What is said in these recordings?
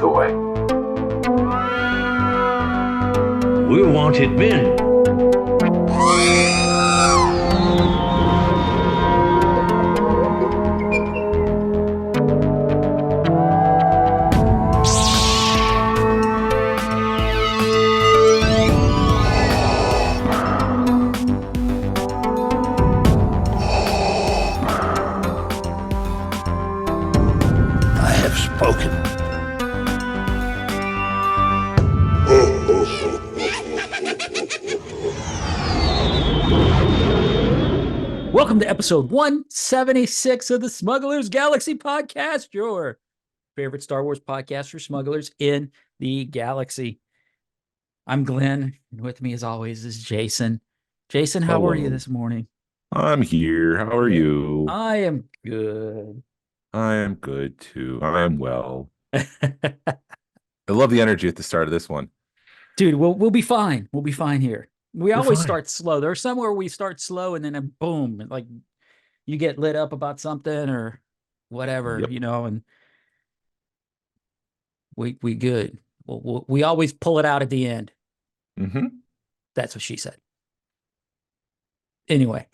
the way. We're wanted men. I have spoken. Welcome to episode 176 of the Smugglers Galaxy Podcast, your favorite Star Wars podcast for smugglers in the galaxy. I'm Glenn, and with me as always is Jason. Jason, how are you this morning? I'm here. How are you? I am good. I am good too. I'm well. I love the energy at the start of this one. Dude, we'll be fine. We'll be fine here. We always fine. start slow. There's somewhere we start slow and then boom, like you get lit up about something or whatever, Yep. and we good. We always pull it out at the end. Mm-hmm. That's what she said. Anyway,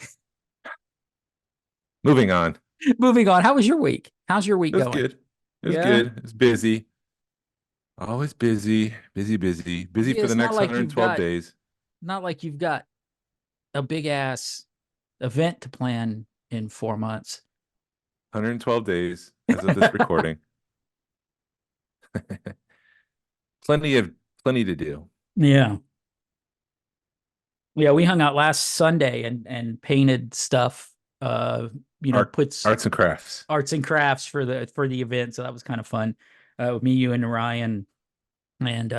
Moving on. moving on. How was your week? How's your week It was going? good. It was Yeah? good. It's busy. Always busy. Busy Yeah, for it's the not next like you've 112 got- days. Not like you've got a big ass event to plan in 4 months. 112 days as of this recording. Plenty to do. Yeah. Yeah, we hung out last Sunday and painted stuff. Puts Arts and crafts. arts and crafts for the event. So that was kind of fun. With me, you, and Ryan. And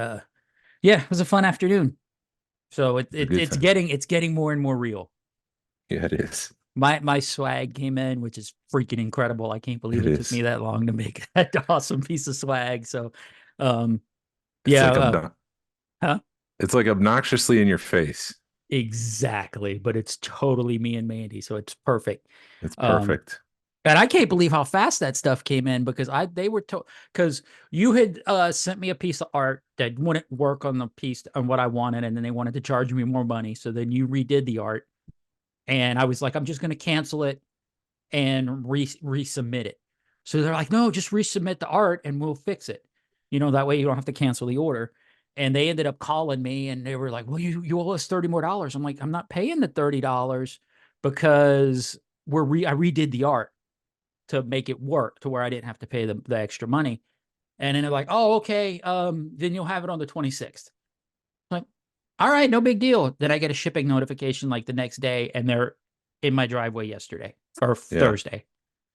yeah, it was a fun afternoon. So a good it's time. getting more and more real. Yeah, it is. My swag came in, which is freaking incredible. I can't believe It it took is. me that long to make that awesome piece of swag. So It's yeah, like huh? It's like obnoxiously in your face. Exactly. But it's totally me and Mandy, so it's perfect. It's perfect. And I can't believe how fast that stuff came in because they were because you had sent me a piece of art that wouldn't work on the piece on what I wanted, and then they wanted to charge me more money. So then you redid the art, and I was like, I'm just going to cancel it and resubmit it. So they're like, no, just resubmit the art and we'll fix it. That way you don't have to cancel the order. And they ended up calling me and they were like, well, you owe us $30 more. I'm like, I'm not paying the $30 because I redid the art to make it work to where I didn't have to pay the extra money. And then they're like, oh, okay. Then you'll have it on the 26th. I'm like, all right, no big deal. Then I get a shipping notification like the next day and they're in my driveway yesterday or Yeah. Thursday.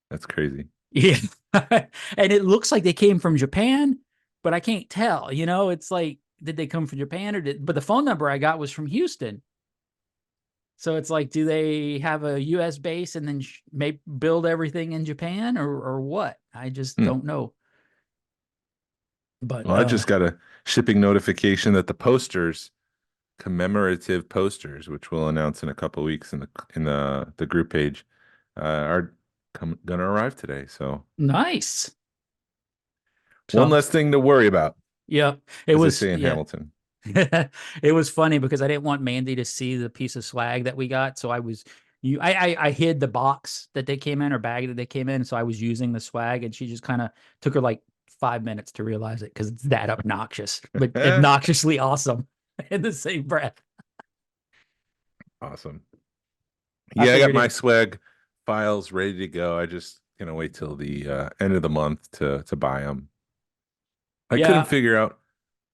That's crazy. Yeah. And it looks like they came from Japan, but I can't tell, it's like, did they come from Japan but the phone number I got was from Houston. So it's like, do they have a US base and then maybe build everything in Japan or what? I just don't know. But Well, I just got a shipping notification that the posters, commemorative posters, which we'll announce in a couple of weeks in the group page, are gonna arrive today. So nice. one less thing to worry about. Yeah, As they say in Hamilton. It was funny because I didn't want Mandy to see the piece of swag that we got. So I hid the box that they came in or bag that they came in. So I was using the swag and she just kind of took her like 5 minutes to realize it because it's that obnoxious, but obnoxiously awesome in the same breath. Awesome. I Yeah, I got figured my it- swag files ready to go. I just gonna wait till the end of the month to buy them. I Yeah. couldn't figure out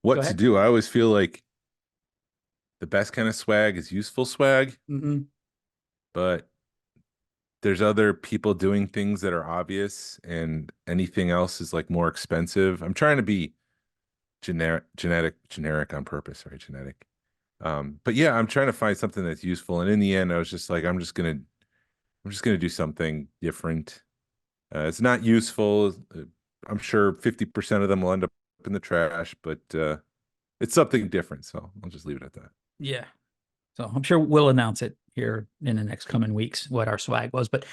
what Go to ahead. do. I always feel like the best kind of swag is useful swag, Mhm. but there's other people doing things that are obvious and anything else is like more expensive. I'm trying to be generic on purpose, right? Genetic. But yeah, I'm trying to find something that's useful. And in the end, I was just like, I'm just gonna do something different. It's not useful. I'm sure 50% of them will end up in the trash, but it's something different. So I'll just leave it at that. Yeah. So I'm sure we'll announce it here in the next coming weeks, what our swag was. But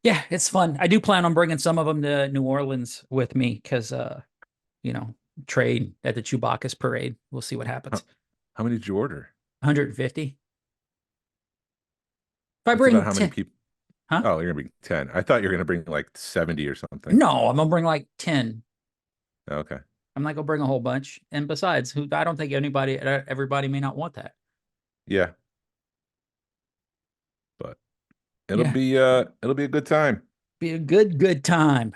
yeah, it's fun. I do plan on bringing some of them to New Orleans with me because, trade at the Chewbacca's parade. We'll see what happens. How many did you order? 150. If I That's bring about how many 10, people? huh? Oh, you're gonna bring 10. I thought you were gonna bring like 70 or something. No, I'm gonna bring like 10. Okay. I'm not gonna bring a whole bunch. And besides, I don't think everybody may not want that. Yeah. But Yeah, it'll be a good time. be a good time.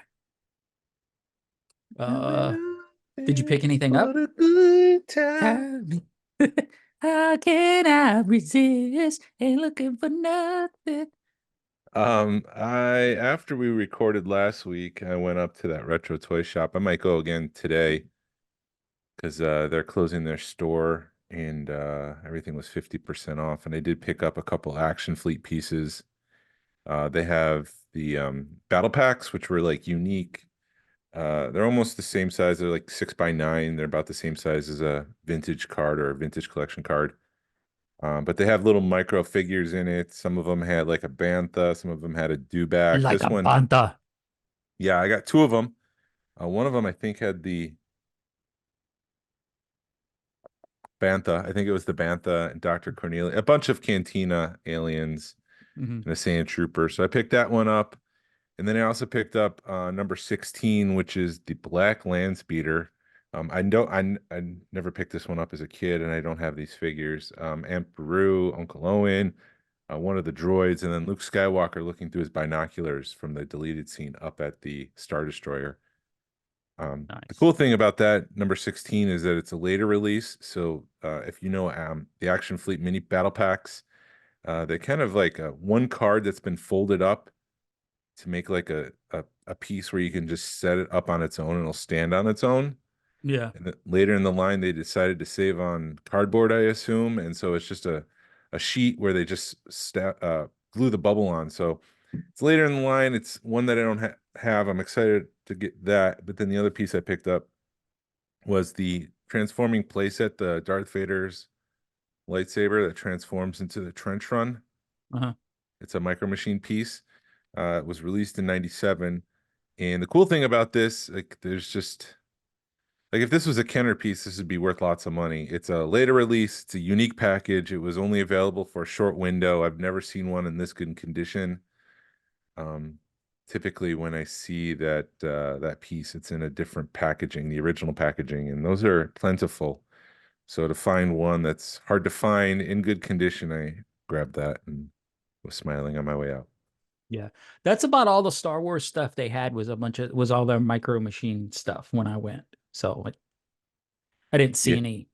Did you pick anything up? What a good time. How can I resist? Ain't looking for nothing. After we recorded last week, I went up to that retro toy shop. I might go again today because they're closing their store and everything was 50% off. And I did pick up a couple Action Fleet pieces. They have the battle packs, which were like unique. They're almost the same size. They're like 6x9. They're about the same size as a vintage card or a vintage collection card. But they have little micro figures in it. Some of them had like a bantha. Some of them had a dewback. Like This a one, banta. yeah, I got two of them. One of them I think had the bantha. I think it was the bantha and Dr. Cornelia. A bunch of Cantina aliens Mhm. and a sand trooper. So I picked that one up. And then I also picked up number 16, which is the Black Land Speeder. I never picked this one up as a kid, and I don't have these figures. Aunt Beru, Uncle Owen, one of the droids, and then Luke Skywalker looking through his binoculars from the deleted scene up at the Star Destroyer. The Nice. cool thing about that number 16 is that it's a later release. So if you know the Action Fleet mini battle packs, they're kind of like one card that's been folded up to make like a piece where you can just set it up on its own and it'll stand on its own. Yeah. And later in the line, they decided to save on cardboard, I assume, and so it's just a sheet where they just glue the bubble on. So it's later in the line. It's one that I don't have. I'm excited to get that. But then the other piece I picked up was the transforming playset, the Darth Vader's lightsaber that transforms into the trench run. Uh-huh. It's a micro machine piece. It was released in 97. And the cool thing about this, like, there's just, like, if this was a Kenner piece, this would be worth lots of money. It's a later release. It's a unique package. It was only available for a short window. I've never seen one in this good condition. Typically, when I see that piece, it's in a different packaging, the original packaging, and those are plentiful. So to find one that's hard to find in good condition, I grabbed that and was smiling on my way out. Yeah. That's about all the Star Wars stuff they had was all their micro machine stuff when I went. So I didn't see Yeah.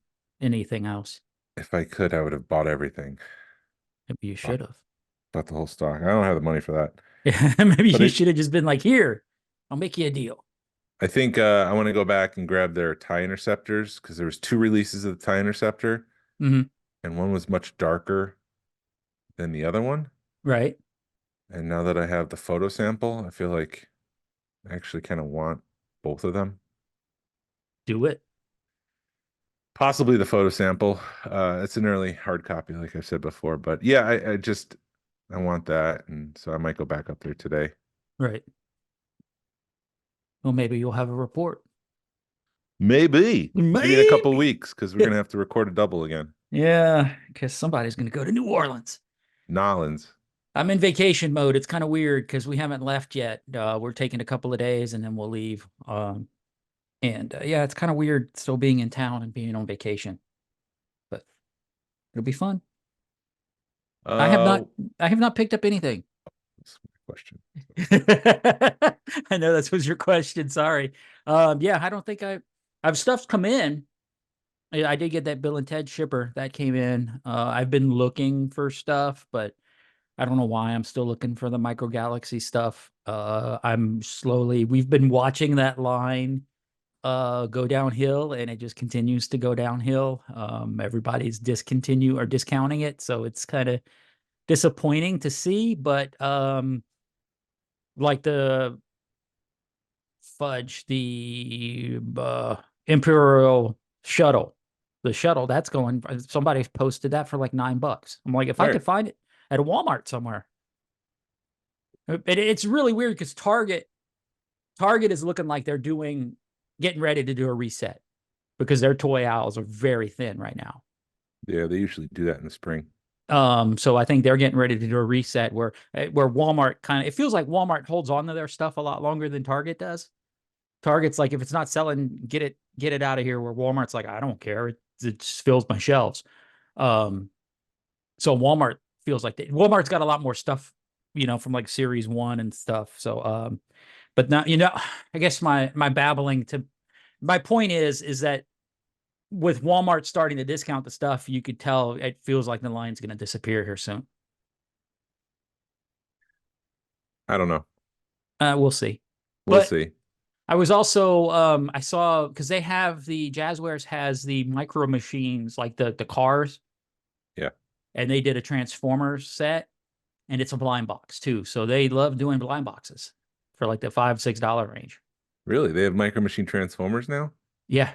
anything else. If I could, I would have bought everything. Maybe you should have. Bought the whole stock. I don't have the money for that. Maybe But you should have just been like, here, I'll make you a deal. I think I want to go back and grab their TIE Interceptors because there was two releases of the TIE Interceptor, Mhm. and one was much darker than the other one. Right. And now that I have the photo sample, I feel like I actually kind of want both of them. Do it. Possibly the photo sample. It's an early hard copy, like I said before. But yeah, I want that, and so I might go back up there today. Right. Well, maybe you'll have a report. Maybe in a couple weeks because we're Yeah. gonna have to record a double again. Yeah, because somebody's going to go to New Orleans. Nolans. I'm in vacation mode. It's kind of weird because we haven't left yet. We're taking a couple of days and then we'll leave. Yeah, it's kind of weird still being in town and being on vacation, but it'll be fun. I have not picked up anything. That's my question. I know that was your question. Sorry. Yeah, I don't think I've stuff's come in. I did get that Bill and Ted shipper that came in. I've been looking for stuff, but I don't know why I'm still looking for the Micro Galaxy stuff. We've been watching that line go downhill, and it just continues to go downhill. Everybody's discounting it, so it's kind of disappointing to see. But like the Imperial shuttle, the shuttle that's going. Somebody posted that for like $9. I'm like, if I could find it at a Walmart somewhere. It's really weird because Target is looking like they're getting ready to do a reset. because their toy aisles are very thin right now. Yeah, they usually do that in the spring. So I think they're getting ready to do a reset where Walmart it feels like Walmart holds on to their stuff a lot longer than Target does. Target's like, if it's not selling, get it out of here. Where Walmart's like, I don't care. It just fills my shelves. So Walmart feels like Walmart's got a lot more stuff, from like series 1 and stuff. So, but now, I guess my point is that with Walmart starting to discount the stuff, you could tell it feels like the line's going to disappear here soon. I don't know. We'll see. We'll see. I was also I saw, because they have the Jazzwares has the micro machines, like the cars. Yeah. And they did a Transformers set, and it's a blind box too. So they love doing blind boxes for like the $5-6 range. Really? They have micro machine Transformers now? Yeah.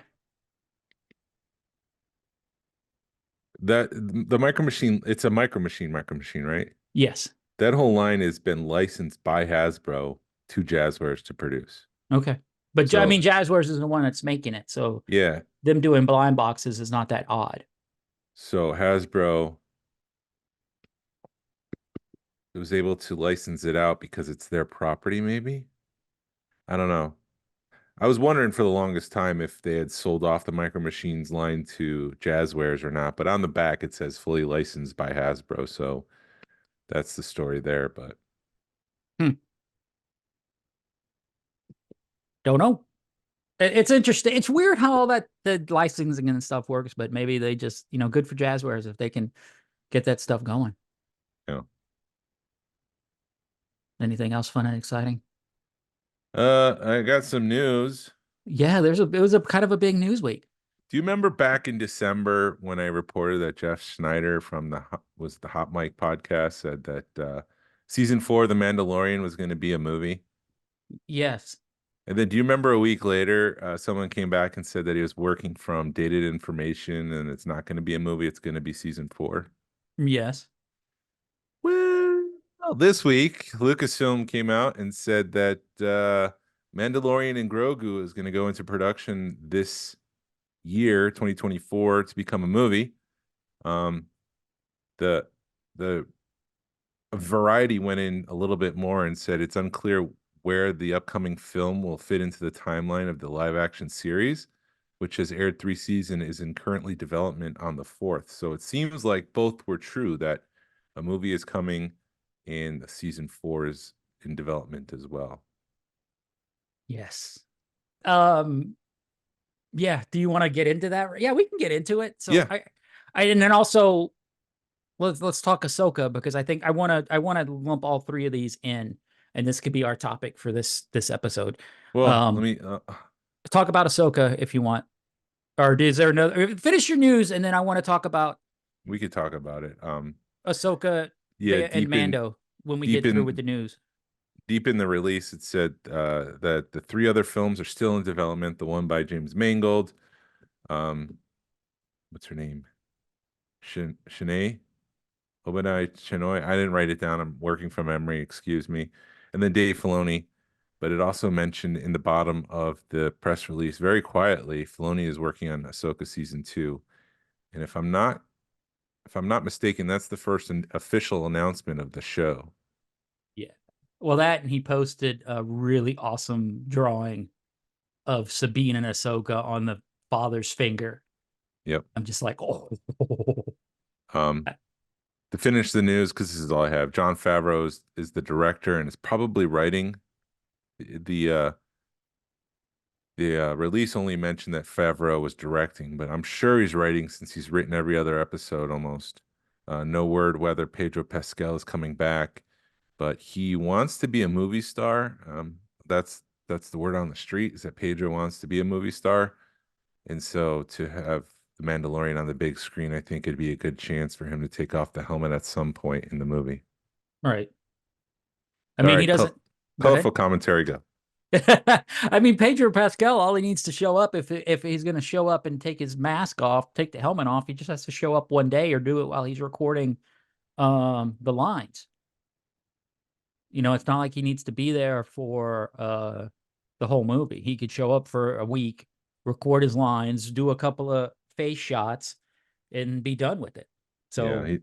The micro machine, it's a micro machine, right? Yes. That whole line has been licensed by Hasbro to Jazzwares to produce. Okay. But So, I mean, Jazzwares is the one that's making it. So yeah. them doing blind boxes is not that odd. So Hasbro was able to license it out because it's their property, maybe? I don't know. I was wondering for the longest time if they had sold off the Micro Machines line to Jazzwares or not, but on the back it says fully licensed by Hasbro, so that's the story there, but don't know. It's interesting. It's weird how all that the licensing and stuff works, but maybe they just, good for Jazzwares if they can get that stuff going. Yeah. Anything else fun and exciting? I got some news. Yeah, it was a kind of a big news week. Do you remember back in December when I reported that Jeff Schneider from the Hot Mic podcast said that season 4 of The Mandalorian was going to be a movie? Yes. And then do you remember a week later, someone came back and said that he was working from dated information and it's not going to be a movie, it's going to be season 4? Yes. Well, this week, Lucasfilm came out and said that Mandalorian and Grogu is going to go into production this year, 2024, to become a movie. The Variety went in a little bit more and said it's unclear where the upcoming film will fit into the timeline of the live action series, which has aired 3 seasons, is in currently development on the 4th. So it seems like both were true, that a movie is coming and season 4 is in development as well. Yes. Yeah. Do you want to get into that? Yeah, we can get into it. So yeah. And then also let's talk Ahsoka, because I think I want to lump all 3 of these in, and this could be our topic for this episode. Well, let me talk about Ahsoka if you want, or is there another? Finish your news, and then I want to talk about. We could talk about it. Ahsoka, and Mando when we get through with the news. Deep in the release, it said that the 3 other films are still in development. The one by James Mangold, what's her name? Shanae Obadiah Chinoy. I didn't write it down. I'm working from memory. Excuse me. And then Dave Filoni. But it also mentioned in the bottom of the press release, very quietly, Filoni is working on Ahsoka season 2. And if I'm not mistaken, that's the first official announcement of the show. Yeah. Well, and he posted a really awesome drawing of Sabine and Ahsoka on the father's finger. Yep. I'm just like, oh. To finish the news, because this is all I have, Jon Favreau is the director and is probably writing. The release only mentioned that Favreau was directing, but I'm sure he's writing since he's written every other episode almost. No word whether Pedro Pascal is coming back, but he wants to be a movie star. That's the word on the street, is that Pedro wants to be a movie star. And so to have the Mandalorian on the big screen, I think it'd be a good chance for him to take off the helmet at some point in the movie. Right. I mean, he doesn't. Colorful commentary, go. I mean, Pedro Pascal, all he needs to show up, if he's going to show up and take his mask off, take the helmet off, he just has to show up one day or do it while he's recording the lines. It's not like he needs to be there for the whole movie. He could show up for a week record his lines, do a couple of face shots, and be done with it. So Yeah,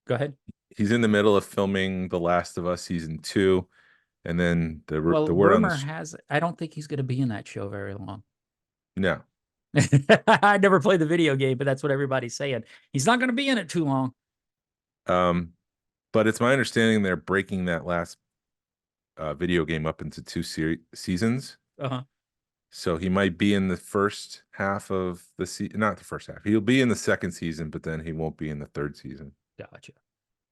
go ahead. he's in the middle of filming The Last of Us season 2, and then Well, the word on rumor has I don't think he's going to be in that show very long. no. I never played the video game, but that's what everybody's saying. He's not going to be in it too long. But it's my understanding they're breaking that last video game up into 2 seasons. Uh-huh. So he might be in the first half of the season, not the first half. He'll be in the second season, but then he won't be in the third season. Gotcha.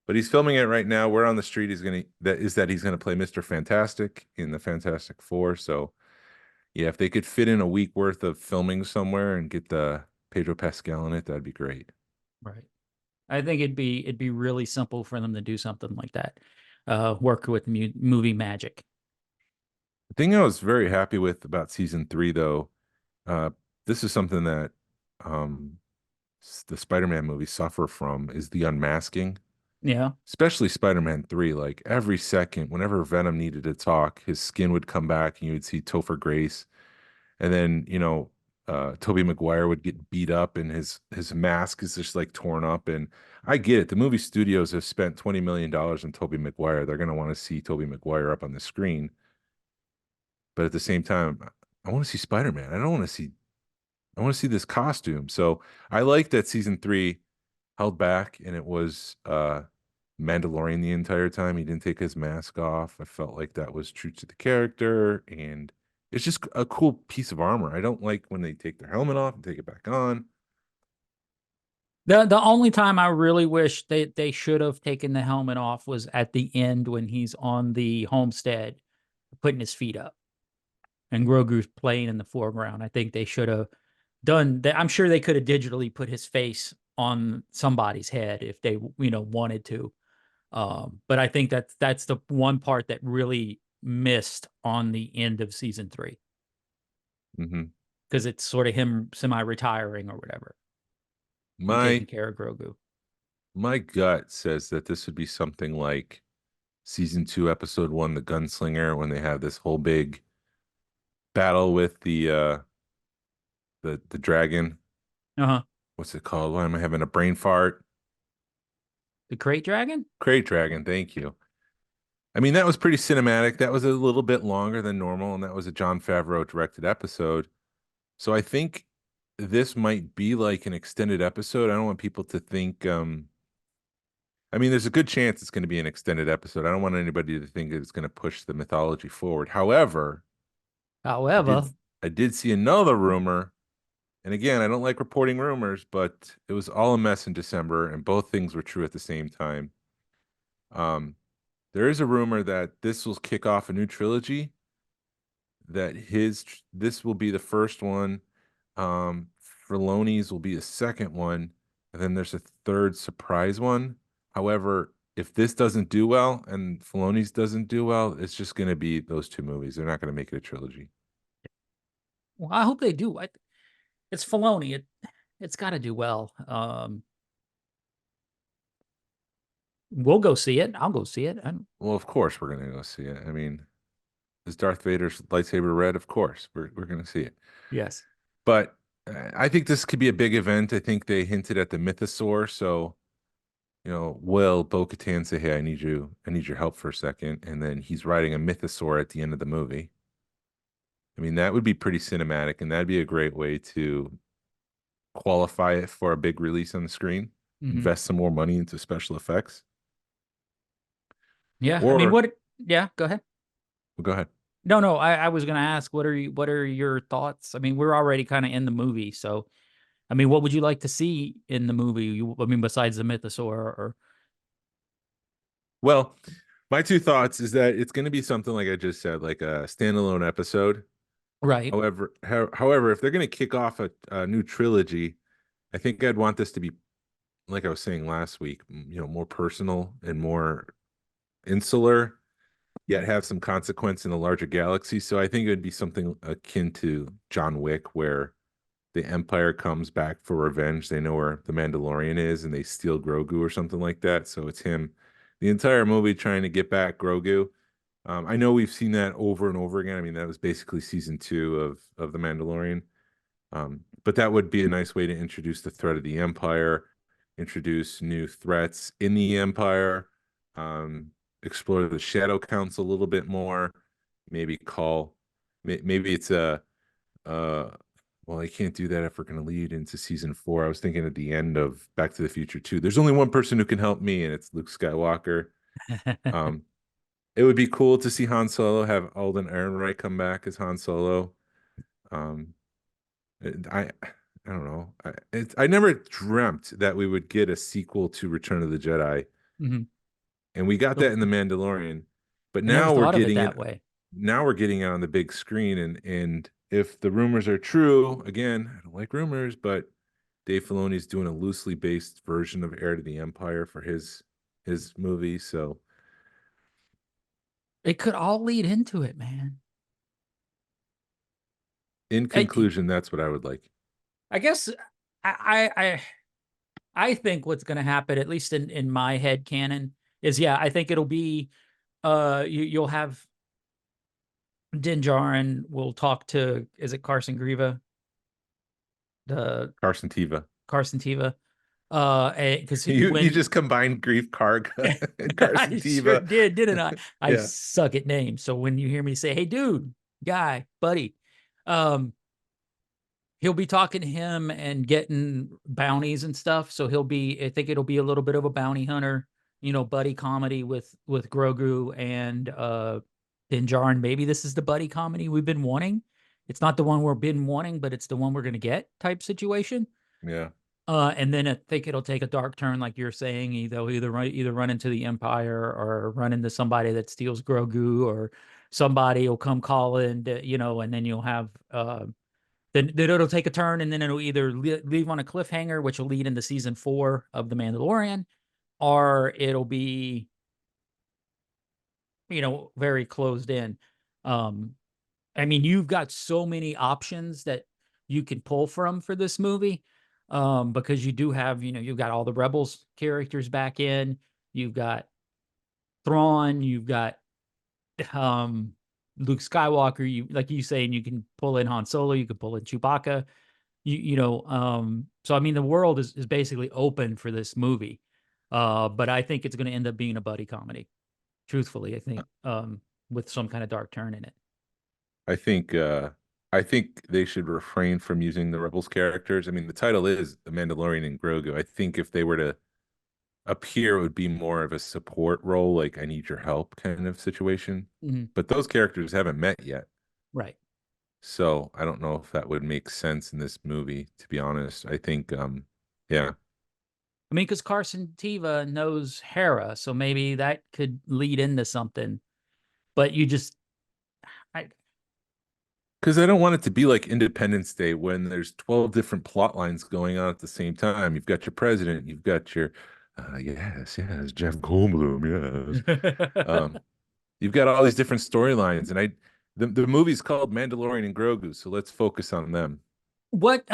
But he's filming it right now. Word on the street he's gonna play Mr. Fantastic in the Fantastic Four. So yeah, if they could fit in a week worth of filming somewhere and get the Pedro Pascal in it, that'd be great. Right. I think it'd be really simple for them to do something like that. Work with movie magic. The thing I was very happy with about season 3, though, this is something that the Spider-Man movies suffer from, is the unmasking. Yeah. Especially Spider-Man 3. Like every second, whenever Venom needed to talk, his skin would come back and you would see Topher Grace. And then, Tobey Maguire would get beat up and his mask is just like torn up. And I get it. The movie studios have spent $20 million on Tobey Maguire. They're going to want to see Tobey Maguire up on the screen. But at the same time, I want to see Spider-Man. I want to see this costume. So I like that season 3 held back and it was Mandalorian the entire time. He didn't take his mask off. I felt like that was true to the character, and it's just a cool piece of armor. I don't like when they take their helmet off and take it back on. The only time I really wish they should have taken the helmet off was at the end when he's on the homestead putting his feet up and Grogu's playing in the foreground. I think they should have done that. I'm sure they could have digitally put his face on somebody's head if they wanted to. But I think that's the one part that really missed on the end of season 3. Mm-hmm. Because it's sort of him semi-retiring or whatever. Taking care of Grogu. My gut says that this would be something like season 2, episode 1, The Gunslinger, when they have this whole big battle with the dragon. Uh-huh. What's it called? Why am I having a brain fart? The Crate Dragon? Crate Dragon, thank you. I mean, that was pretty cinematic. That was a little bit longer than normal, and that was a Jon Favreau directed episode. So I think this might be like an extended episode. I don't want people to think I mean, there's a good chance it's going to be an extended episode. I don't want anybody to think that it's going to push the mythology forward. However, I did see another rumor. And again, I don't like reporting rumors, but it was all a mess in December, and both things were true at the same time. There is a rumor that this will kick off a new trilogy, that this will be the first one. Filoni's will be the second one, and then there's a third surprise one. However, if this doesn't do well and Filoni's doesn't do well, it's just going to be those 2 movies. They're not going to make it a trilogy. Well, I hope they do. It's Filoni. It's got to do well. We'll go see it. I'll go see it. Well, of course we're going to go see it. I mean, is Darth Vader's lightsaber red? Of course we're going to see it. Yes. But I think this could be a big event. I think they hinted at the mythosaur. So, will Bo-Katan say, "Hey, I need your help for a second," and then he's riding a mythosaur at the end of the movie. I mean, that would be pretty cinematic, and that'd be a great way to qualify it for a big release on the screen. Mm-hmm. Invest some more money into special effects. Yeah, I mean, yeah, go ahead. Well, go ahead. No, I was going to ask, what are your thoughts? I mean, we're already kind of in the movie, so I mean, what would you like to see in the movie? I mean, besides the mythosaur or Well, my 2 thoughts is that it's going to be something like I just said, like a standalone episode. Right. However, if they're going to kick off a new trilogy, I think I'd want this to be, like I was saying last week, more personal and more insular, yet have some consequence in the larger galaxy. So I think it would be something akin to John Wick, where the Empire comes back for revenge. They know where the Mandalorian is, and they steal Grogu or something like that. So it's him, the entire movie, trying to get back Grogu. I know we've seen that over and over again. I mean, that was basically season 2 of The Mandalorian. But that would be a nice way to introduce the threat of the Empire, introduce new threats in the Empire, explore the Shadow Council a little bit more, maybe maybe it's well, I can't do that if we're going to lead into season 4. I was thinking at the end of Back to the Future 2, there's only one person who can help me, and it's Luke Skywalker. It would be cool to see Han Solo, have Alden Ehrenreich come back as Han Solo. I don't know. I never dreamt that we would get a sequel to Return of the Jedi, and we got that in The Mandalorian. But I never now we're thought of it getting that it. way. Now we're getting it on the big screen, and if the rumors are true, again, I don't like rumors, but Dave Filoni's doing a loosely based version of Heir to the Empire for his movie. So It could all lead into it, man. in conclusion, that's what I would like. I guess I think what's going to happen, at least in my head canon, is I think it'll be you'll have Din Djarin will talk to, is it Carson Grieva? Carson Teva. Because you just combined Grief Karga and Carson I Teva. sure did, didn't I? I Yeah. suck at names. So when you hear me say, "Hey, dude, guy, buddy," he'll be talking to him and getting bounties and stuff. So I think it'll be a little bit of a bounty hunter, buddy comedy with Grogu and Din Djarin. Maybe this is the buddy comedy we've been wanting. It's not the one we've been wanting, but it's the one we're going to get type situation. Yeah. And then I think it'll take a dark turn, like you're saying. Either run into the Empire or run into somebody that steals Grogu, or somebody will come calling, and then you'll have then it'll take a turn, and then it'll either leave on a cliffhanger, which will lead into season 4 of The Mandalorian, or it'll be very closed in. I mean, you've got so many options that you can pull from for this movie, because you do have, you've got all the Rebels characters back in, you've got Thrawn, you've got Luke Skywalker, like you saying, you can pull in Han Solo, you can pull in Chewbacca, so I mean, the world is basically open for this movie, but I think it's going to end up being a buddy comedy. Truthfully, I think, with some kind of dark turn in it. I think they should refrain from using the Rebels characters. I mean, the title is The Mandalorian and Grogu. I think if they were to appear, it would be more of a support role, like I need your help kind of situation. But those characters haven't met yet. Right. So I don't know if that would make sense in this movie, to be honest. I think, yeah. I mean, because Carson Teva knows Hera, so maybe that could lead into something. But because I don't want it to be like Independence Day when there's 12 different plot lines going on at the same time. You've got your president, you've got your yes, Jeff Goldblum, yes. You've got all these different storylines, and the movie's called Mandalorian and Grogu, so let's focus on them. What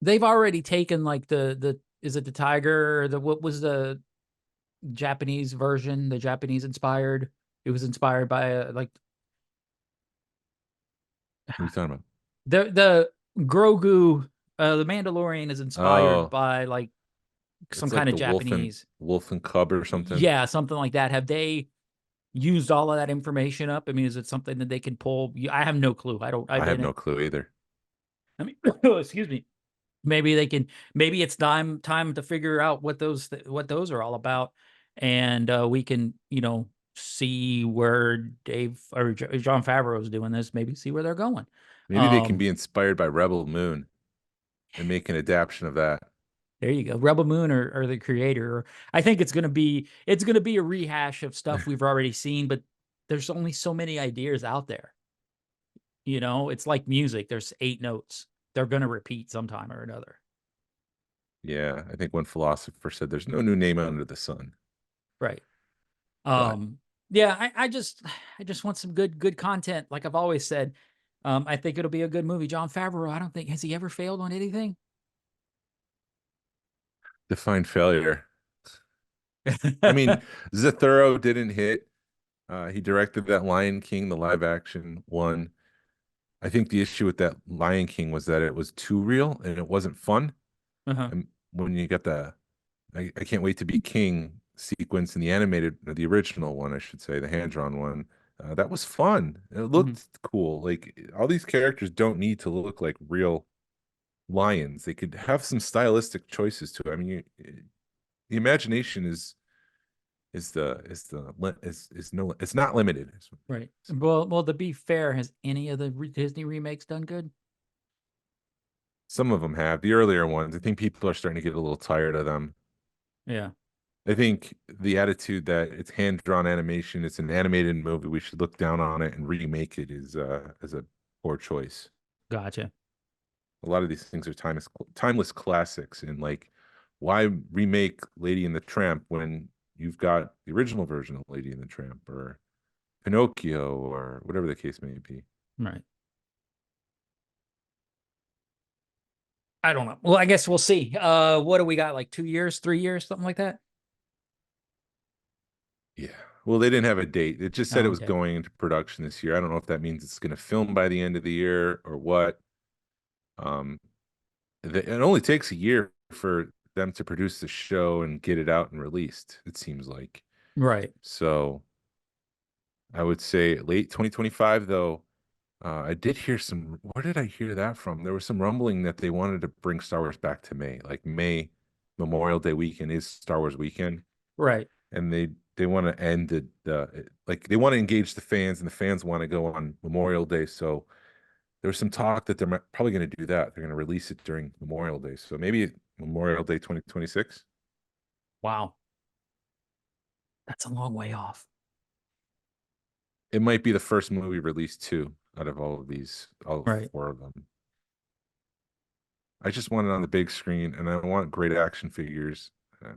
they've already taken, like the is it the tiger, or what was the Japanese version, the Japanese inspired? It was inspired by like. What are you talking about? The Grogu, the Mandalorian is inspired by like some It's kind like of the Japanese wolf and cub or something. Yeah, something like that. Have they used all of that information up? I mean, is it something that they can pull? I have no clue. I have no clue either. I mean, excuse me. Maybe they can. Maybe it's time to figure out what those are all about, and we can see where Dave or Jon Favreau is doing this. Maybe see where they're going. Maybe they can be inspired by Rebel Moon and make an adaptation of that. There you go. Rebel Moon or the creator. I think it's gonna be a rehash of stuff we've already seen, but there's only so many ideas out there. It's like music. There's 8 notes. They're gonna repeat sometime or another. Yeah, I think one philosopher said there's no new name under the sun. Right. Yeah, I just want some good content. Like I've always said, I think it'll be a good movie. Jon Favreau, I don't think, has he ever failed on anything? Define failure. I mean, Zathuro didn't hit. He directed that Lion King, the live action one. I think the issue with that Lion King was that it was too real and it wasn't fun. Uh-huh. And when you get the I can't wait to be king sequence in the animated, the original one, I should say, the hand-drawn one. That was fun. It Mhm. looked cool. Like all these characters don't need to look like real lions. They could have some stylistic choices to it. I mean, the imagination is no, it's not limited. Right. Well, to be fair, has any of the Disney remakes done good? Some of them have the earlier ones. I think people are starting to get a little tired of them. Yeah. I think the attitude that it's hand-drawn animation, it's an animated movie, we should look down on it and remake it is a poor choice. Gotcha. A lot of these things are timeless classics, and like, why remake Lady and the Tramp when you've got the original version of Lady and the Tramp or Pinocchio or whatever the case may be. Right. I don't know. Well, I guess we'll see. What do we got? Like 2 years, 3 years, something like that? Yeah. Well, they didn't have a date. It just said it Oh, was okay. going into production this year. I don't know if that means it's going to film by the end of the year or what. Um, it only takes a year for them to produce the show and get it out and released, it seems like. Right. So I would say late 2025, though. I did hear some. Where did I hear that from? There was some rumbling that they wanted to bring Star Wars back to May. Like May, Memorial Day weekend is Star Wars weekend, Right. and they want to end like they want to engage the fans, and the fans want to go on Memorial Day. So there was some talk that they're probably going to do that. They're going to release it during Memorial Day. So maybe Memorial Day 2026. Wow. That's a long way off. It might be the first movie released too out of all of these, all Right. four of them. I just want it on the big screen, and I want great action figures. Uh,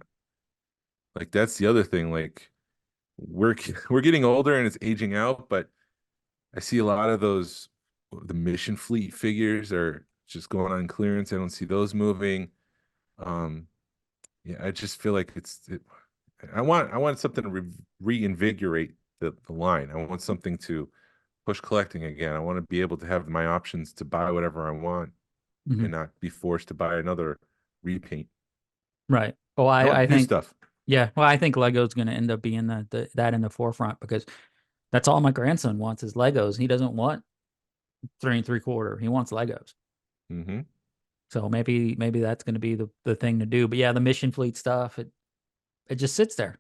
Like that's the other thing. Like we're we're getting older and it's aging out, but I see a lot of those the Mission Fleet figures are just going on clearance. I don't see those moving. Um, yeah, I just feel like I want something to reinvigorate the line. I want something to push collecting again. I want to be able to have my options to buy whatever I want Mhm. and not be forced to buy another repaint. Right. Well, I I want new think, stuff. yeah. Well, I think Lego's going to end up being that in the forefront because that's all my grandson wants is Legos. He doesn't want 3 3/4. He wants Legos. Hmm. So maybe that's going to be the thing to do. But yeah, the Mission Fleet stuff, it just sits there.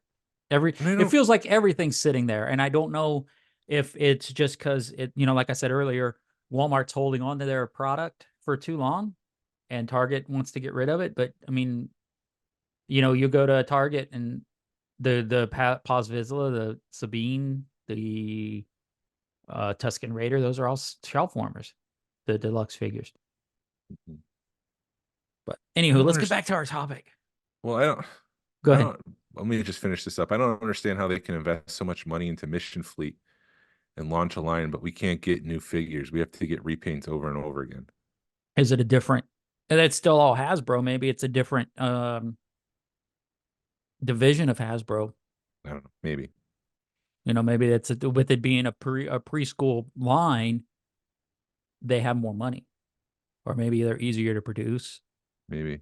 And I It don't. feels like everything's sitting there, and I don't know if it's just because like I said earlier, Walmart's holding on to their product for too long, and Target wants to get rid of it. But I mean, you go to Target and the Paz Vizsla, the Sabine, the Tuscan Raider, those are all shelf warmers, the deluxe figures. But I anywho, don't let's get understand. back to our topic. Well, Go I ahead. don't. Let me just finish this up. I don't understand how they can invest so much money into Mission Fleet and launch a line, but we can't get new figures. We have to get repaints over and over again. Is it a different? And it's still all Hasbro. Maybe it's a different division of Hasbro. I don't know. Maybe. Maybe it's with it being a preschool line, they have more money, or maybe they're easier to produce. Maybe.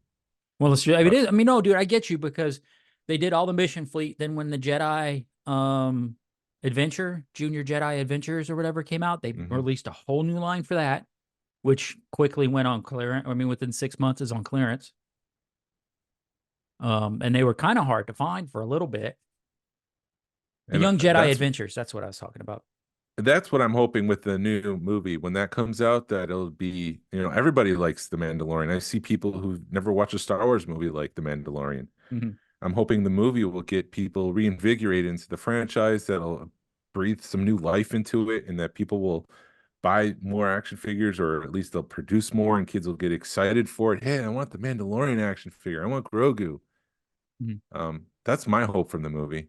Well, it's, I mean, Uh, it is. I mean, no, dude, I get you because they did all the Mission Fleet. Then when the Jedi Adventure, Junior Jedi Adventures or whatever came out, they mhm. released a whole new line for that, which quickly went on clearance. I mean, within 6 months is on clearance. And they were kind of hard to find for a little bit. The And Young Jedi Adventures, that's what I was talking about. that's what I'm hoping with the new movie when that comes out, that it'll be, everybody likes The Mandalorian. I see people who never watched a Star Wars movie like The Mandalorian. Mhm. I'm hoping the movie will get people reinvigorated into the franchise, that'll breathe some new life into it, and that people will buy more action figures, or at least they'll produce more, and kids will get excited for it. Hey, I want the Mandalorian action figure. I want Grogu. Mhm. That's my hope from the movie,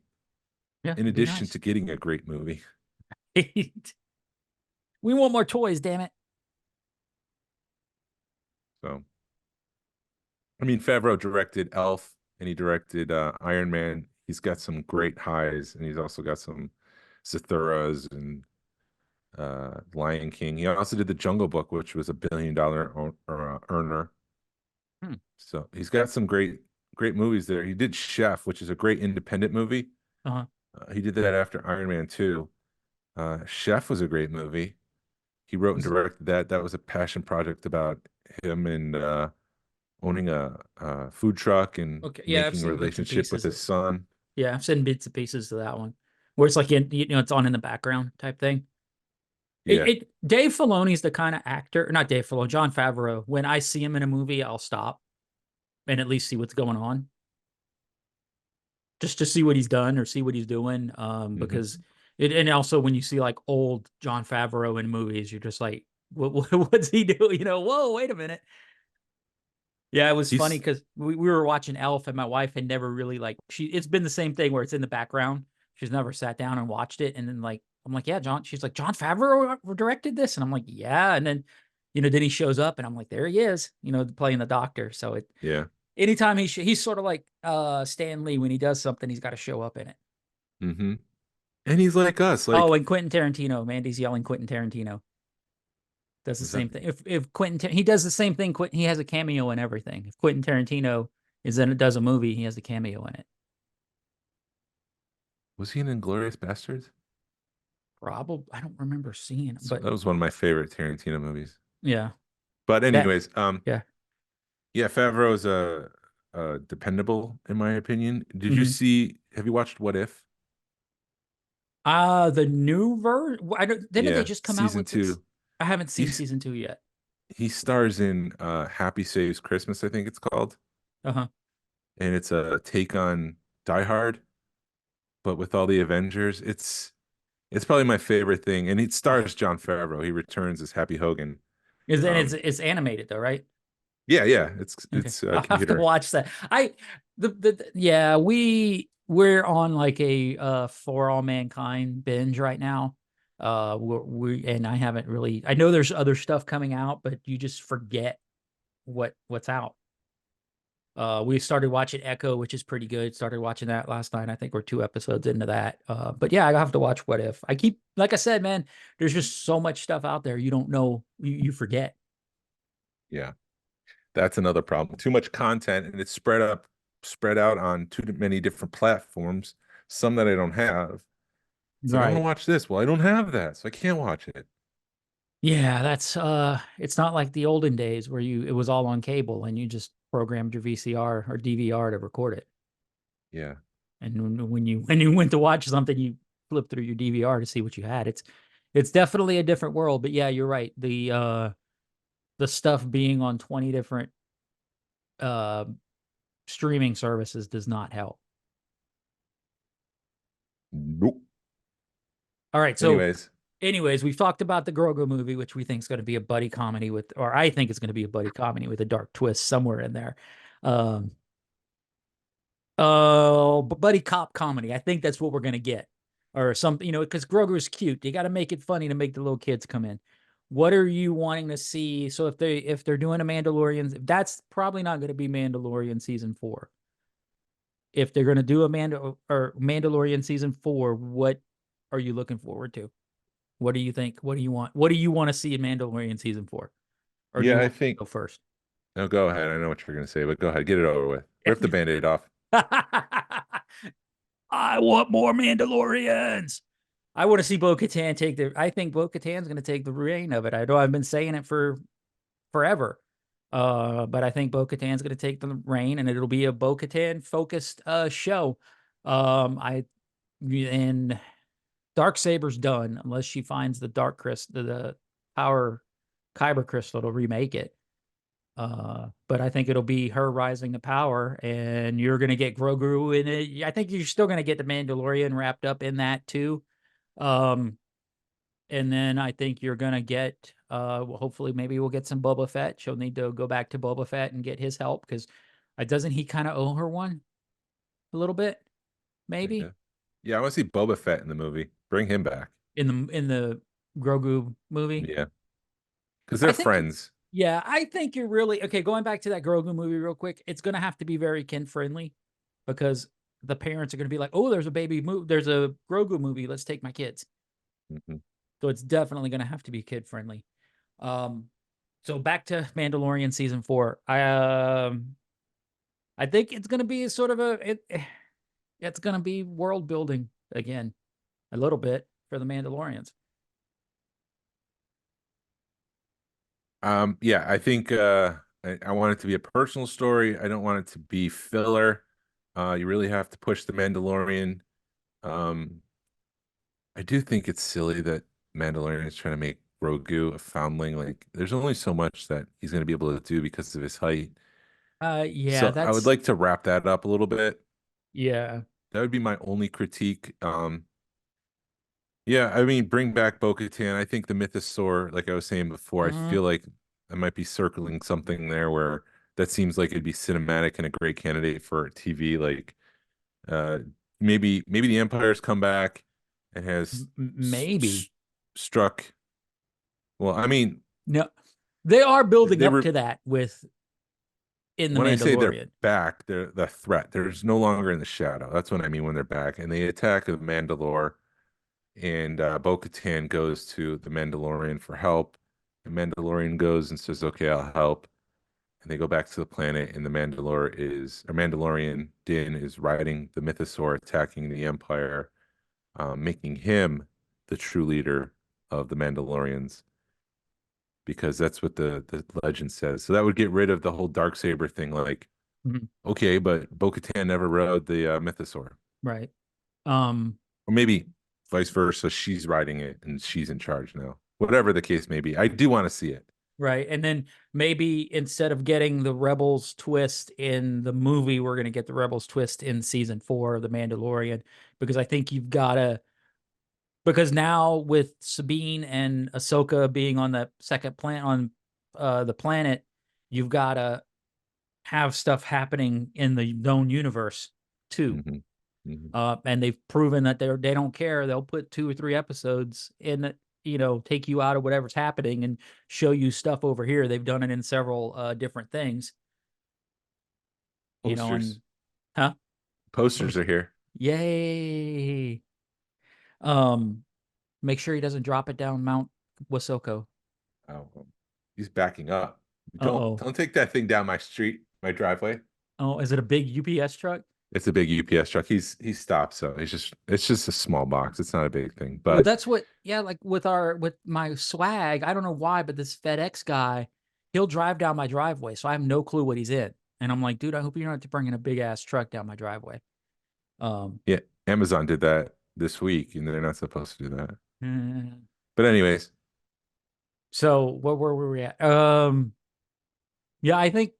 Yeah, in it'd be addition nice. to getting a great movie. We want more toys, damn it. So, I mean, Favreau directed Elf and he directed Iron Man. He's got some great highs, and he's also got some Zathuras and Lion King. He also did The Jungle Book, which was $1 billion earner. Hmm. So he's got some great movies there. He did Chef, which is a great independent movie. Uh-huh. He did that after Iron Man 2. Chef was a great movie. He wrote and directed that. That was a passion project about him and owning a food truck and Okay. Yeah, I've making a seen bits and relationship with pieces. his son. Yeah, I've seen bits and pieces to that one, where it's like it's on in the background type thing. Yeah. Dave Filoni's the kind of actor, not Dave Filoni, John Favreau. When I see him in a movie, I'll stop and at least see what's going on, just to see what he's done or see what he's doing. Because and also when you see like old John Favreau in movies, you're just like, what's he doing? Whoa, wait a minute. Yeah, it was funny He's because we were watching Elf, and my wife had never really it's been the same thing where it's in the background. She's never sat down and watched it. And then I'm like, yeah, John. She's like, John Favreau directed this, and I'm like, yeah. And then, then he shows up, and I'm like, there he is, playing the doctor. So yeah. anytime he's sort of like Stan Lee when he does something, he's got to show up in it. hmm And he's like us. Oh, Like, and Quentin Tarantino, Mandy's yelling Quentin Tarantino. Does the was that same thing. If he does the same thing, he has a cameo in everything. If Quentin Tarantino does a movie, he has a cameo in it. was he in Inglourious Basterds? Probably, I don't remember seeing it, So but that was one of my favorite Tarantino movies. yeah, But that anyways, yeah. yeah, Favreau is dependable in my opinion. Mhm. Have you watched What If? The new version. I don't. Didn't they Yeah, just come out season with this? 2. I haven't seen He's season 2 yet. he stars in Happy Saves Christmas, I think it's called. Uh-huh. And it's a take on Die Hard, but with all the Avengers. It's probably my favorite thing. And it stars John Favreau. He returns as Happy Hogan. It's animated though, right? Yeah. It's Okay, it's I'll have to computer. watch that. Yeah, we're on like a For All Mankind binge right now. And I haven't really. I know there's other stuff coming out, but you just forget what's out. We started watching Echo, which is pretty good. Started watching that last night. I think we're 2 episodes into that. But yeah, I have to watch What If. Like I said, man, there's just so much stuff out there. You don't know, you forget. Yeah. That's another problem. Too much content and it's spread out on too many different platforms, some that I don't have. It's like I want to Right. watch this. Well, I don't have that, so I can't watch it. Yeah, that's it's not like the olden days where it was all on cable and you just programmed your VCR or DVR to record it. Yeah. And when you went to watch something, you flip through your DVR to see what you had. It's definitely a different world, but yeah, you're right. The stuff being on 20 different uh streaming services does not help. Nope. All right, so Anyways, we've talked about the Grogu movie, which we think is going to be a buddy comedy or I think it's going to be a buddy comedy with a dark twist somewhere in there. Um, buddy cop comedy. I think that's what we're going to get, or something, because Grogu is cute. You got to make it funny to make the little kids come in. What are you wanting to see? So if they're doing a Mandalorian, that's probably not going to be Mandalorian season 4. If they're going to do a Mandalorian season 4, what are you looking forward to? What do you think? What do you want? What do you want to see in Mandalorian season 4? Or do you yeah, I want think to go first? no, go ahead. I know what you're gonna say, but go ahead, get it over with. Rip the band-aid off. I want more Mandalorians. I want to see Bo-Katan I think Bo-Katan's going to take the reign of it. I know I've been saying it for forever. But I think Bo-Katan's going to take the reign, and it'll be a Bo-Katan focused show. And Darksaber's done unless she finds the dark crystal, the power kyber crystal to remake it. But I think it'll be her rising to power, and you're going to get Grogu in it. I think you're still going to get the Mandalorian wrapped up in that too. And then I think you're going to get, hopefully maybe we'll get some Boba Fett. She'll need to go back to Boba Fett and get his help because doesn't he kind of owe her one a little bit, Yeah. maybe Yeah, I want to see Boba Fett in the movie. Bring him back. in the Grogu movie. Yeah. Because I they're think friends. Yeah, I think you're really okay. Going back to that Grogu movie real quick, it's going to have to be very kid friendly because the parents are going to be like, "Oh, there's a Grogu movie. Let's take my kids." Mhm. So it's definitely going to have to be kid friendly. So back to Mandalorian season 4. I think it's going to be sort of it's going to be world building again, a little bit for the Mandalorians. Yeah, I think I want it to be a personal story. I don't want it to be filler. You really have to push the Mandalorian. I do think it's silly that Mandalorian is trying to make Grogu a foundling. Like, there's only so much that he's going to be able to do because of his height. Yeah, So I would like to wrap that up a little bit. yeah. That would be my only critique. Yeah, I mean, bring back Bo-Katan. I think the Mythosaur, like I was saying before, I Mhm. feel like I might be circling something there where that seems like it'd be cinematic and a great candidate for TV. Like, uh, maybe the Empire's come back and has Maybe. struck. Well, I mean, No, they are building they up were to that with in the when I say they're Mandalorian. back, they're the threat. There's no longer in the shadow. That's what I mean when they're back, and they attack the Mandalore. And Bo-Katan goes to the Mandalorian for help. The Mandalorian goes and says, "Okay, I'll help." And they go back to the planet, and the Mandalorian Din is riding the Mythosaur, attacking the Empire, making him the true leader of the Mandalorians, because that's what the legend says. So that would get rid of the whole Darksaber thing. Like, Mhm. okay, but Bo-Katan never rode the Mythosaur, Right. or maybe vice versa. She's riding it and she's in charge now. Whatever the case may be, I do want to see it. Right. And then maybe instead of getting the Rebels twist in the movie, we're going to get the Rebels twist in season 4 of The Mandalorian, because I think you've got to, because now with Sabine and Ahsoka being on the second planet on the planet, you've got to have stuff happening in the known universe too. Mm-hmm. Mm-hmm. And they've proven that they don't care. They'll put 2 or 3 episodes in it, take you out of whatever's happening and show you stuff over here. They've done it in several different things, Posters. and huh? Posters are here. Yay. Um, make sure he doesn't drop it down Mount Wasoko. Oh, he's backing up. Don't Uh-oh. don't take that thing down my street, my driveway. Oh, is it a big UPS truck? It's a big UPS truck. He stopped, so it's just a small box. It's not a big thing. Well, But that's what, yeah, like with my swag, I don't know why, but this FedEx guy, he'll drive down my driveway, so I have no clue what he's in. And I'm like, dude, I hope you're not bringing a big ass truck down my driveway. yeah, Amazon did that this week, and they're not supposed to do that. eh. But anyways, So where were we at? Yeah, I think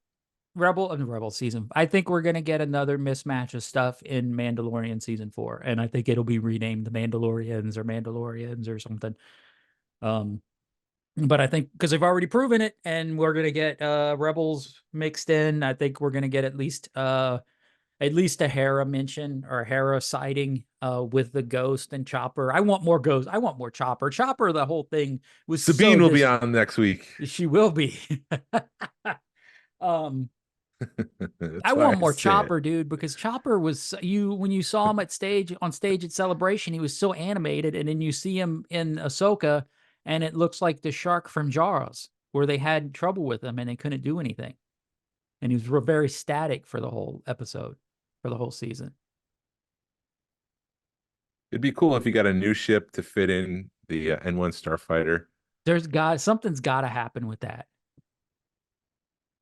Rebel season. I think we're gonna get another mismatch of stuff in Mandalorian season 4, and I think it'll be renamed the Mandalorians or something. But I think because they've already proven it, and we're gonna get Rebels mixed in. I think we're gonna get at least a Hera mention or a Hera sighting with the Ghost and Chopper. I want more Ghost. I want more Chopper. Chopper, the whole thing was so Sabine will be on next week. She will be. um I That's why want I more say it. Chopper, dude, because Chopper was when you saw him on stage at Celebration, he was so animated, and then you see him in Ahsoka, and it looks like the shark from Jaws, where they had trouble with him and they couldn't do anything, and he was very static for the whole episode, for the whole season. It'd be cool if you got a new ship to fit in the N1 Starfighter. Something's got to happen with that,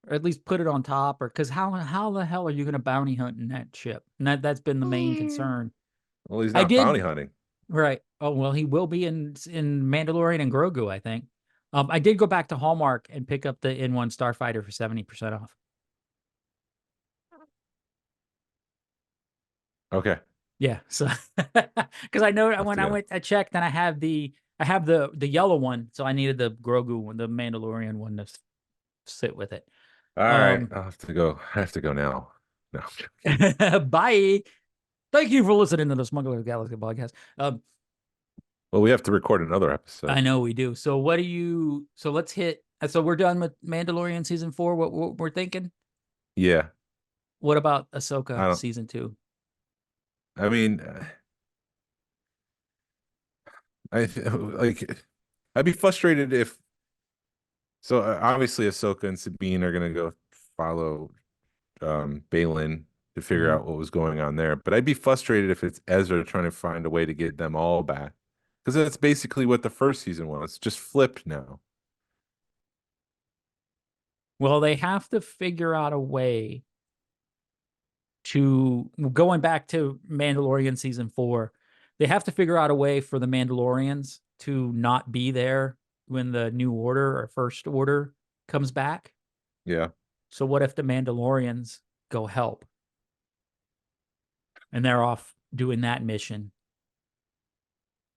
or at least put it on top, or because how the hell are you going to bounty hunt in that ship? And that's been the main concern. Well, he's I not bounty did hunting. Right. Oh, well, he will be in Mandalorian and Grogu, I think. I did go back to Hallmark and pick up the N1 Starfighter for 70% off. Okay. Yeah, so because I know when go. I checked, and I have the yellow one, so I needed the Grogu one, the Mandalorian one to sit with it. All right. I'll have to go. I have to go now. No. Bye. Thank you for listening to the Smugglers Galaxy Podcast. Well, we have to record another episode. I know we do. So so let's hit. So we're done with Mandalorian season 4. What we're thinking? Yeah. What about I Ahsoka don't. season 2? I mean, like I'd be frustrated if. So obviously, Ahsoka and Sabine are gonna go follow Balin to figure Mhm. out what was going on there. But I'd be frustrated if it's Ezra trying to find a way to get them all back, because that's basically what the first season was. It's just flipped now. Well, they have to figure out a way to, going back to Mandalorian season 4, they have to figure out a way for the Mandalorians to not be there when the New Order or First Order comes back. Yeah, So what if the Mandalorians go help and they're off doing that mission?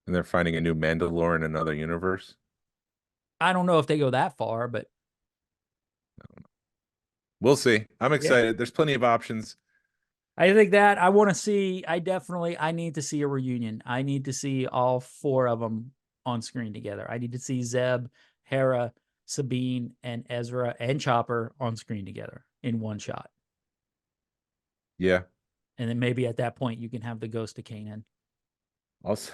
and they're finding a new Mandalore in another universe. I don't know if they go that far, but We'll see. I'm yeah, excited. There's plenty of options. I think that I want to see, I need to see a reunion. I need to see all 4 of them on screen together. I need to see Zeb, Hera, Sabine, and Ezra and Chopper on screen together in one shot. Yeah. And then maybe at that point you can have the ghost of Kanan. Also,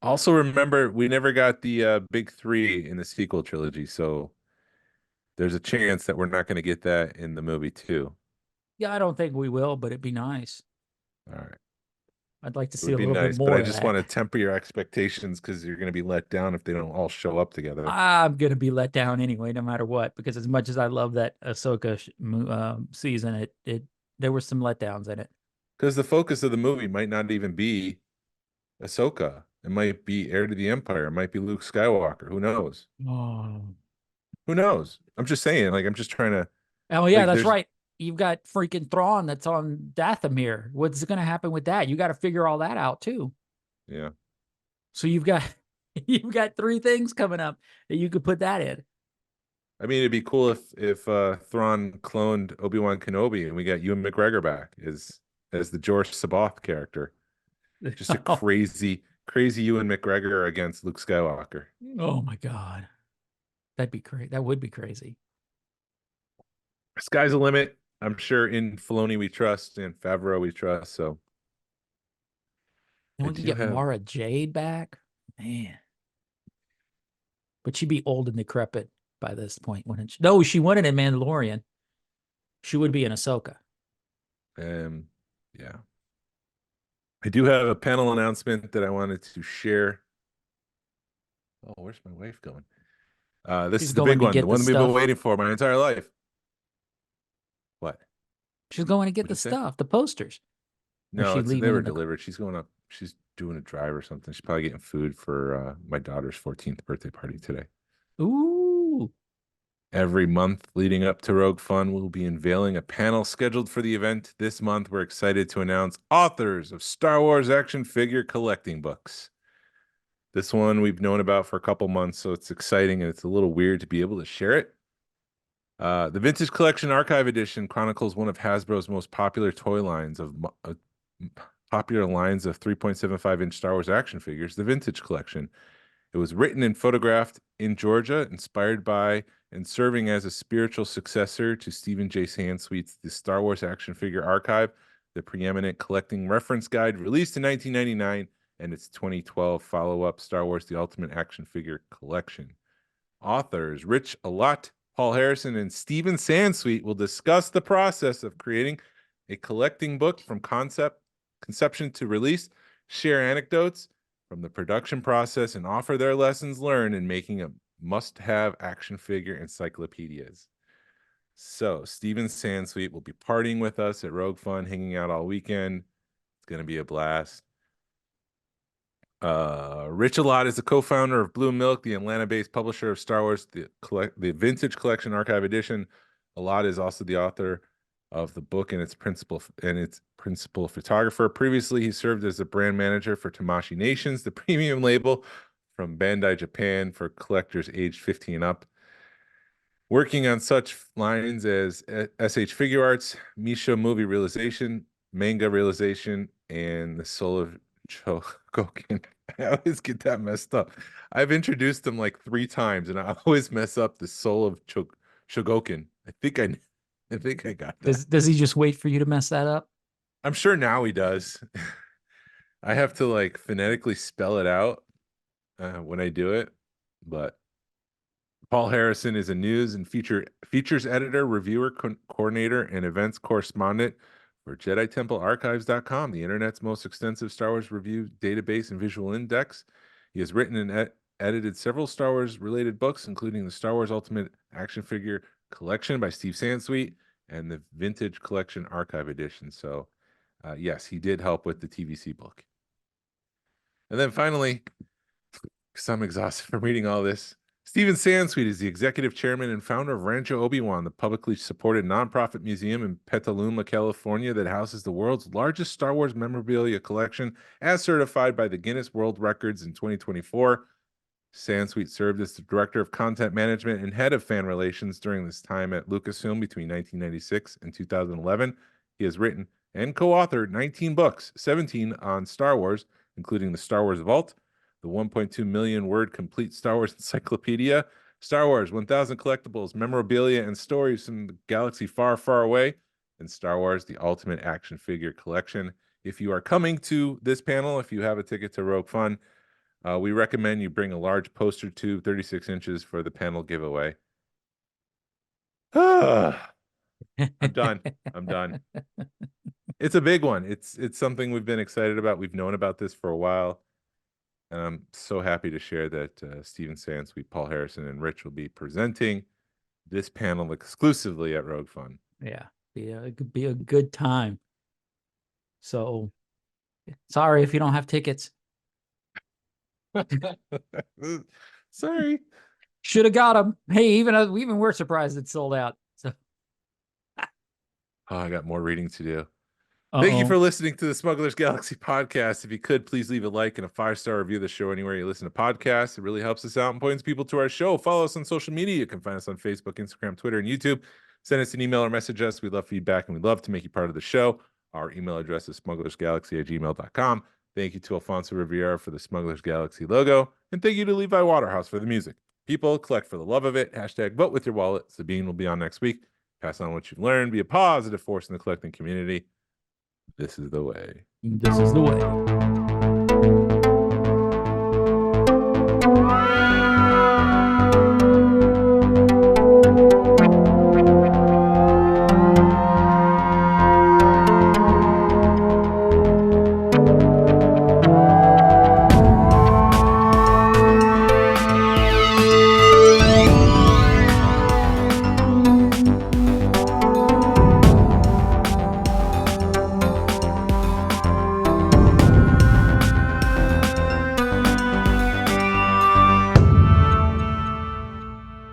also remember we never got the big 3 in the sequel trilogy, so there's a chance that we're not going to get that in the movie too. Yeah, I don't think we will, but it'd be nice. All right. I'd like to It see would a be little bit nice, but I more of just want to that. temper your expectations because you're going to be let down if they don't all show up together. I'm gonna be let down anyway, no matter what, because as much as I love that Ahsoka season, it there were some letdowns in it. Because the focus of the movie might not even be Ahsoka. It might be Heir to the Empire. It might be Luke Skywalker. Who knows? Oh, Who knows? I'm just saying, like, I'm just trying to, oh yeah, like, that's there's, right. You've got freaking Thrawn that's on Dathomir. What's going to happen with that? You got to figure all that out too. yeah. So you've got you've got 3 things coming up that you could put that in. I mean, it'd be cool if Thrawn cloned Obi-Wan Kenobi and we got Ewan McGregor back as the George Sabath character. Just a crazy, crazy Ewan McGregor against Luke Skywalker. Oh my god, that'd be crazy. That would be crazy. Sky's the limit. I'm sure in Filoni we trust and Favreau we trust. So And I we could do get have. Mara Jade back, man. But she'd be old and decrepit by this point, wouldn't she? No, she wouldn't in Mandalorian. She would be in Ahsoka. Yeah. I do have a panel announcement that I wanted to share. Oh, where's my wife going? This She's is the going big to one, the get the one we've been stuff. waiting for my entire life. What? She's going to get What'd the you say? stuff, the posters. Or No, she they leaving were in the delivered. She's going up. She's doing a drive or something. She's probably getting food for my daughter's 14th birthday party today. Ooh. Every month leading up to Rogue Fun, we'll be unveiling a panel scheduled for the event. This month, we're excited to announce authors of Star Wars action figure collecting books. This one we've known about for a couple months, so it's exciting and it's a little weird to be able to share it. The Vintage Collection Archive Edition chronicles one of Hasbro's most popular toy lines of 3.75-inch Star Wars action figures, the Vintage Collection. It was written and photographed in Georgia, inspired by and serving as a spiritual successor to Stephen J. Sansweet's The Star Wars Action Figure Archive, the preeminent collecting reference guide released in 1999, and its 2012 follow-up, Star Wars The Ultimate Action Figure Collection. Authors Rich Alott, Paul Harrison, and Stephen Sansweet will discuss the process of creating a collecting book from conception to release, share anecdotes from the production process, and offer their lessons learned in making a must-have action figure encyclopedias. So Stephen Sansweet will be partying with us at Rogue Fun, hanging out all weekend. It's going to be a blast. Rich Alott is the co-founder of Blue Milk, the Atlanta-based publisher of Star Wars, the Vintage Collection Archive Edition. Alott is also the author of the book and its principal photographer. Previously, he served as a brand manager for Tamashii Nations, the premium label from Bandai Japan for collectors aged 15 and up. Working on such lines as SH Figure Arts, Misha Movie Realization, Manga Realization, and The Soul of Chogokin. I always get that messed up. I've introduced them like 3 times, and I always mess up The Soul of Chogokin. I think I got that. Does he just wait for you to mess that up? I'm sure now he does. I have to like phonetically spell it out when I do it, but Paul Harrison is a news and features editor, reviewer, coordinator, and events correspondent for JediTempleArchives.com, the internet's most extensive Star Wars review database and visual index. He has written and edited several Star Wars related books, including the Star Wars Ultimate Action Figure Collection by Steve Sansweet and the Vintage Collection Archive Edition. So, yes, he did help with the TVC book. And then finally, because I'm exhausted from reading all this, Steven Sansweet is the executive chairman and founder of Rancho Obi-Wan, the publicly supported nonprofit museum in Petaluma, California, that houses the world's largest Star Wars memorabilia collection, as certified by the Guinness World Records in 2024. Sansweet served as the director of content management and head of fan relations during this time at Lucasfilm between 1996 and 2011. He has written and co-authored 19 books, 17 on Star Wars, including the Star Wars Vault, the 1.2 million word complete Star Wars encyclopedia, Star Wars 1000 collectibles, memorabilia, and stories from the galaxy far, far away, and Star Wars, the ultimate action figure collection. If you are coming to this panel, if you have a ticket to Rogue Fun, we recommend you bring a large poster tube, 36 inches, for the panel giveaway. I'm done. I'm done. It's a big one. It's something we've been excited about. We've known about this for a while. And I'm so happy to share that Steven Sansweet, Paul Harrison, and Rich will be presenting this panel exclusively at Rogue Fun. Yeah, be a good time. So, sorry if you don't have tickets. Sorry. Should have got them. Hey, even we're surprised it's sold out. So, I got more reading to do. Thank you for listening to the Smugglers Galaxy Podcast. If you could, please leave a like and a 5-star review of the show anywhere you listen to podcasts. It really helps us out and points people to our show. Follow us on social media. You can find us on Facebook, Instagram, Twitter, and YouTube. Send us an email or message us. We'd love feedback, and we'd love to make you part of the show. Our email address is smugglersgalaxy@gmail.com. Thank you to Alfonso Riviera for the Smugglers Galaxy logo. And thank you to Levi Waterhouse for the music. People, collect for the love of it. # vote with your wallet. Sabine will be on next week. Pass on what you've learned. Be a positive force in the collecting community. This is the way. This is the way.